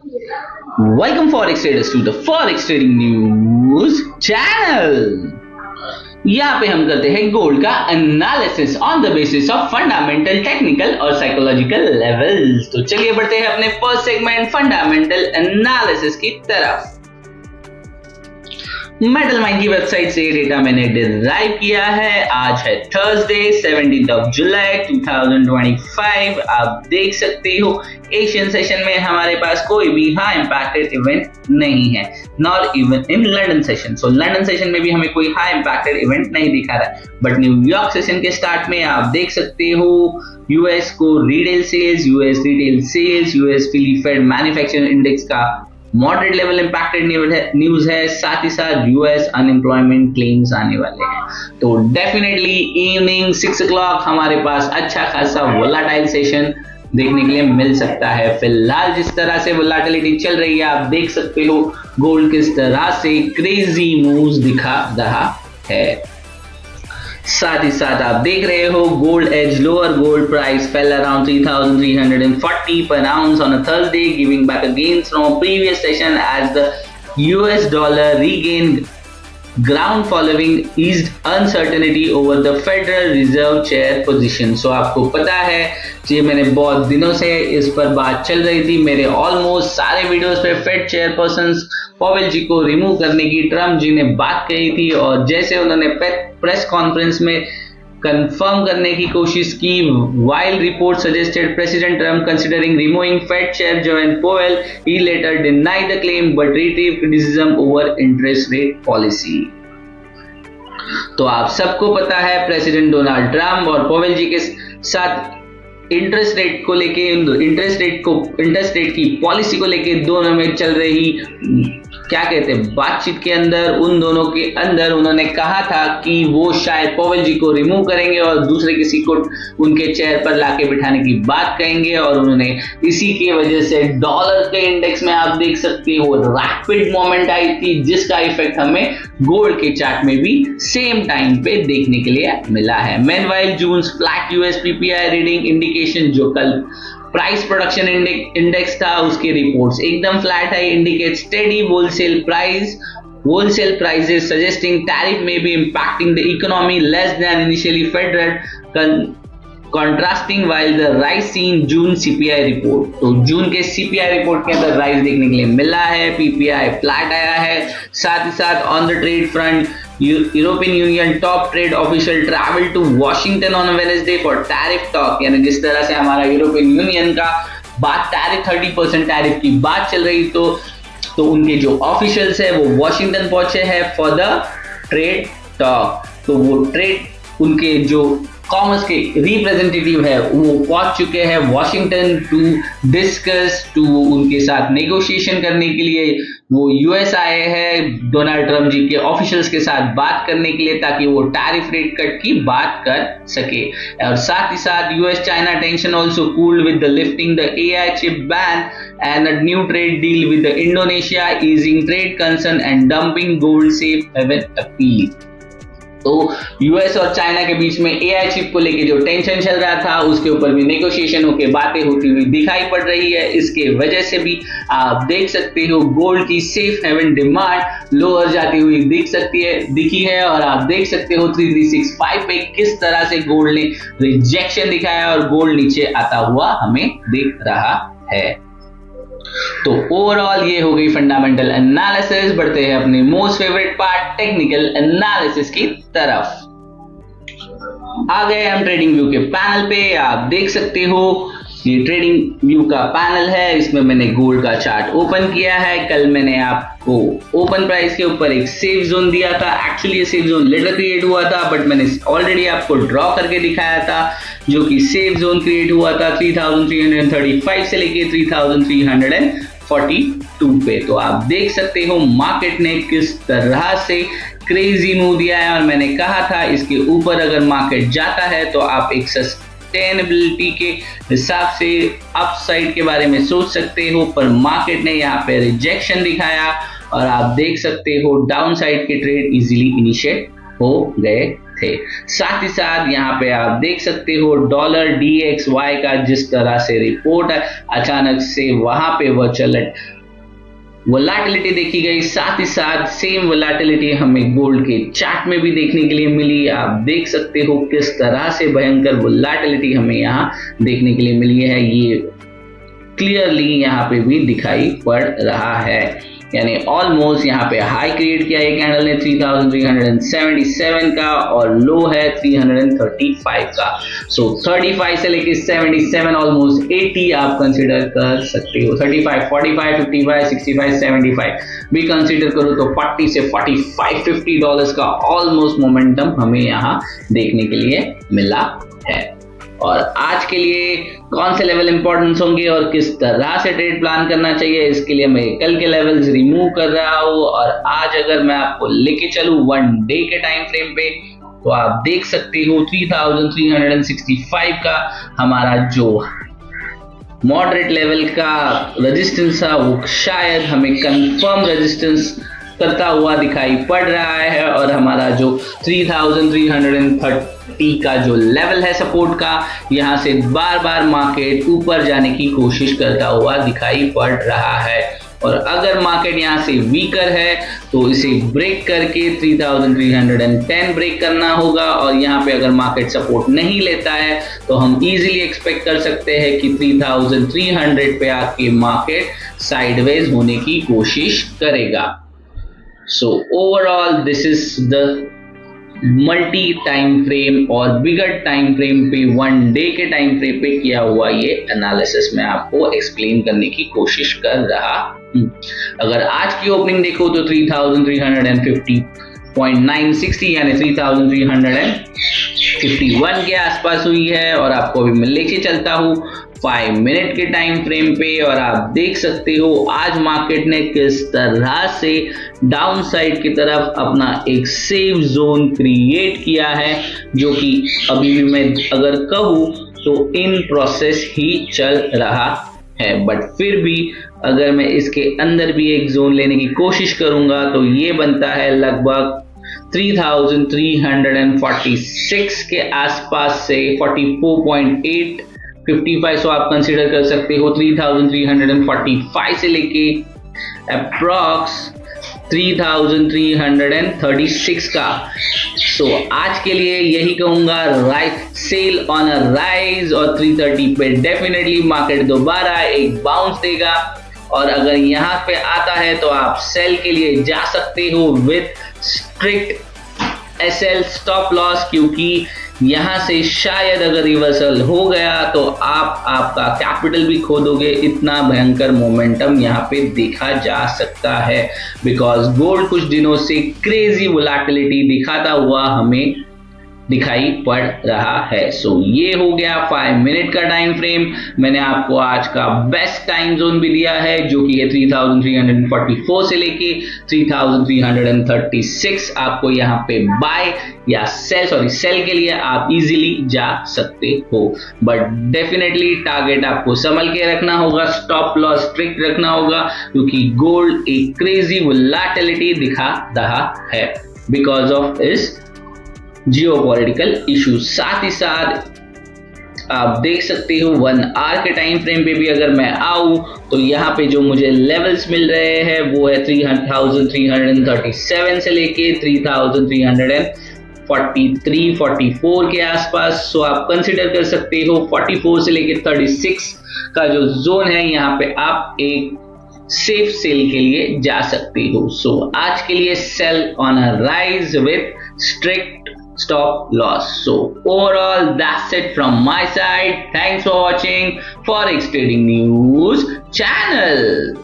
Welcome Forex traders to the Forex Trading News channel। यहाँ पे हम करते हैं गोल्ड का analysis on the basis of fundamental, technical और साइकोलॉजिकल लेवल्स। तो चलिए बढ़ते हैं अपने फर्स्ट सेगमेंट फंडामेंटल एनालिसिस की तरफ। मेटल माइन की वेबसाइट से डेटा मैंने डिराइव किया है। आज है थर्सडे 17 जुलाई 2025। आप देख सकते हो एशियन सेशन में हमारे पास कोई भी हाई इंपैक्टेड इवेंट नहीं है, nor even in London session. So London session में भी हमें कोई हाई इंपैक्टेड इवेंट नहीं दिखा रहा है, बट न्यूयॉर्क सेशन के स्टार्ट में आप देख सकते हो यूएस को retail sales, US Philly Fed manufacturing index का मॉडरेट लेवल इंपैक्टेड न्यूज है। साथ ही साथ यूएस अनएम्प्लॉयमेंट क्लेम्स आने वाले हैं। तो डेफिनेटली इवनिंग 6 o'clock हमारे पास अच्छा खासा वोलाटाइल सेशन देखने के लिए मिल सकता है। फिलहाल जिस तरह से वोलाटिलिटी चल रही है, आप देख सकते हो गोल्ड किस तरह से क्रेजी मूव्स दिखा रहा है। साथ ही साथ आप देख रहे हो gold as lower, gold price fell around 3,340 per ounce on a Thursday, giving back a gains from previous session as the US dollar regained ground following eased uncertainty over the Federal Reserve Chair position। So आपको पता है कि मैंने बहुत दिनों से इस पर बात चल रही थी। मेरे ऑलमोस्ट सारे वीडियोस पे फेड चेयरपर्सन पॉवेल जी को रिमूव करने की ट्रम्प जी ने बात कही थी, और जैसे उन्होंने प्रेस कॉन्फ्रेंस में कंफर्म करने की कोशिश की, while report suggested President Trump considering removing Fed Chair Jerome Powell, he later denied the claim but retrieved criticism over interest rate policy। तो आप सबको पता है प्रेसिडेंट डोनाल्ड ट्रम्प और पोवेल जी के साथ इंटरेस्ट रेट को लेके, इंटरेस्ट रेट की पॉलिसी को लेके दोनों में चल रही क्या कहते हैं बातचीत के अंदर, उन दोनों के अंदर उन्होंने कहा था कि वो शायद पोवेल जी को रिमूव करेंगे और दूसरे किसी को उनके चेयर पर लाके बिठाने की बात कहेंगे। और उन्होंने इसी की वजह से डॉलर के इंडेक्स में आप देख सकते हो रैपिड मोमेंट आई थी, जिसका इफेक्ट हमें गोल्ड के चार्ट में भी सेम टाइम पे देखने के लिए मिला है। Meanwhile June flat US PPI reading indication, जो कल प्राइस प्रोडक्शन इंडेक्स था, उसकी रिपोर्ट्स एकदम फ्लैट है, indicate steady wholesale prices suggesting tariff may be impacting the economy less than initially feared, contrasting while the rise seen June CPI report. तो जून के CPI report के अंदर राइज देखने के लिए मिला है, PPI फ्लैट आया है। साथ ही साथ on the trade front, European Union top trade official travel to Washington on Wednesday for tariff talk. यानी जिस तरह से हमारा यूरोपियन यूनियन का बात टैरिफ 30% टैरिफ की बात चल रही, तो उनके जो ऑफिशियल्स है वो वॉशिंगटन पहुंचे हैं फॉर द ट्रेड टॉक। तो वो ट्रेड उनके जो कॉमर्स के रिप्रेजेंटेटिव है वो पहुंच चुके हैं वॉशिंगटन टू डिस्कस, टू उनके साथ नेगोशिएशन करने के लिए वो यूएस आए हैं डोनाल्ड ट्रम्प जी के ऑफिशियल्स के साथ बात करने के लिए, ताकि वो टैरिफ रेट कट की बात कर सके। और साथ ही साथ US China tension also cooled with the lifting the AI chip ban and a new trade deal with the Indonesia, easing trade concern and dumping gold safe haven appeal। तो US और चाइना के बीच में AI chip को लेके जो tension चल रहा था, उसके ऊपर भी नेगोशिएशन होकर बातें होती हुई दिखाई पड़ रही है। इसके वजह से भी आप देख सकते हो गोल्ड की सेफ हेवन डिमांड लोअर जाती हुई दिखी है, और आप देख सकते हो 3365 पे किस तरह से गोल्ड ने रिजेक्शन दिखाया और गोल्ड नीचे आता हुआ हमें दिख रहा है। तो ओवरऑल ये हो गई फंडामेंटल एनालिसिस। बढ़ते हैं अपने most favourite part technical analysis की तरफ। आ गए हम ट्रेडिंग व्यू के पैनल पे। आप देख सकते हो ये ट्रेडिंग व्यू का पैनल है, इसमें मैंने गोल्ड का चार्ट ओपन किया है। कल मैंने आपको ओपन प्राइस के ऊपर एक सेफ जोन दिया था। एक्चुअली ये सेफ जोन लेटर क्रिएट हुआ था, बट मैंने ऑलरेडी आपको ड्रॉ करके दिखाया था, जो कि सेफ जोन क्रिएट हुआ था 3335 से लेके 3342 पे। तो आप देख सकते हो मार्केट ने किस तरह से क्रेजी मूव दिया है, और मैंने कहा था इसके ऊपर अगर मार्केट जाता है तो आप एक सस्टेनेबिलिटी के हिसाब से अपसाइड के बारे में सोच सकते हो, पर मार्केट ने यहाँ पे रिजेक्शन दिखाया और आप देख सकते हो डाउन साइड के ट्रेड इजीली इनिशिएट हो गए थे। साथ ही साथ यहाँ पे आप देख सकते हो डॉलर DXY का जिस तरह से रिपोर्ट है, अचानक से वहां पे वोलेटिलिटी देखी गई, साथ ही साथ सेम वोलेटिलिटी हमें गोल्ड के चार्ट में भी देखने के लिए मिली। आप देख सकते हो किस तरह से भयंकर वोलेटिलिटी हमें यहाँ देखने के लिए मिली है, ये क्लियरली यहाँ पे भी दिखाई पड़ रहा है। यानी ऑलमोस्ट यहाँ पे हाई क्रिएट किया एक कैंडल ने 3377 का और लो है 335 का। सो 35 से लेके 77 ऑलमोस्ट 80 आप कंसीडर कर सकते हो। 35, 45, 55, 65, 75 भी कंसीडर करो तो 40 से 45, $50 का ऑलमोस्ट मोमेंटम हमें यहाँ देखने के लिए मिला है। और आज के लिए कौन से लेवल इंपॉर्टेंस होंगे और किस तरह से ट्रेड प्लान करना चाहिए, इसके लिए मैं कल के लेवल्स रिमूव कर रहा हूं। और आज अगर मैं आपको लेके चलूं 1 डे के टाइम फ्रेम पे, तो आप देख सकते हो 3365 का हमारा जो मॉडरेट लेवल का रेजिस्टेंस था वो शायद हमें कंफर्म रेजिस्टेंस करता हुआ दिखाई पड़ रहा है। और हमारा जो 3330 का जो लेवल है सपोर्ट का, यहाँ से बार बार मार्केट ऊपर जाने की कोशिश करता हुआ दिखाई पड़ रहा है। और अगर मार्केट यहाँ से वीकर है तो इसे ब्रेक करके 3310 ब्रेक करना होगा। और यहाँ पे अगर मार्केट सपोर्ट नहीं लेता है तो हम इजीली एक्सपेक्ट कर सकते हैं कि 3300 पे आके मार्केट साइडवेज होने की कोशिश करेगा। So overall this is the multi time frame और बिगर टाइम फ्रेम पे 1 डे के टाइम फ्रेम पे किया हुआ ये एनालिसिस मैं आपको एक्सप्लेन करने की कोशिश कर रहा हूं। अगर आज की ओपनिंग देखो तो 3350.960 यानी 3351 के आसपास हुई है। और आपको अभी मैं लेके चलता हूं 5 मिनट के टाइम फ्रेम पे, और आप देख सकते हो आज मार्केट ने किस तरह से डाउन साइड की तरफ अपना एक सेफ जोन क्रिएट किया है, जो कि अभी भी मैं अगर कहूँ तो इन प्रोसेस ही चल रहा है। बट फिर भी अगर मैं इसके अंदर भी एक जोन लेने की कोशिश करूंगा तो ये बनता है लगभग 3346 के आसपास से 44.8 55। सो आप कंसीडर कर सकते हो 3345 से लेके अप्रॉक्स 3336 का। सो आज के लिए यही कहूंगा, सेल ऑन अ राइज, और 330 पे डेफिनेटली मार्केट दोबारा एक बाउंस देगा। और अगर यहाँ पे आता है तो आप सेल के लिए जा सकते हो with strict SL stop loss, क्योंकि यहाँ से शायद अगर रिवर्सल हो गया तो आप आपका कैपिटल भी खो दोगे। इतना भयंकर मोमेंटम यहाँ पे देखा जा सकता है, बिकॉज गोल्ड कुछ दिनों से क्रेजी वोलेटिलिटी दिखाता हुआ हमें दिखाई पड़ रहा है। सो ये हो गया 5 मिनट का टाइम फ्रेम। मैंने आपको आज का बेस्ट टाइम जोन भी दिया है, जो कि है 3344 से लेके 3336। आपको यहाँ पे बाय या सेल के लिए आप इजीली जा सकते हो। बट डेफिनेटली टारगेट आपको संभल के रखना होगा, स्टॉप लॉस स्ट्रिक्ट रखना होगा, क्योंकि गोल्ड एक क्रेजी वोलेटिलिटी दिखा रहा है बिकॉज ऑफ इस जियोपॉलिटिकल इशू। साथ ही साथ आप देख सकते हो 1 आवर के टाइम फ्रेम पे भी अगर मैं आऊं तो यहाँ पे जो मुझे लेवल्स मिल रहे हैं वो है 3337 से लेके 3343-44 के आसपास। सो आप कंसिडर कर सकते हो 44 से लेके 36 का जो जोन है, यहाँ पे आप एक सेफ सेल के लिए जा सकते हो। सो आज के लिए sell on a rise with strict stop loss. So overall that's it from my side. Thanks for watching Forex Trading News channel.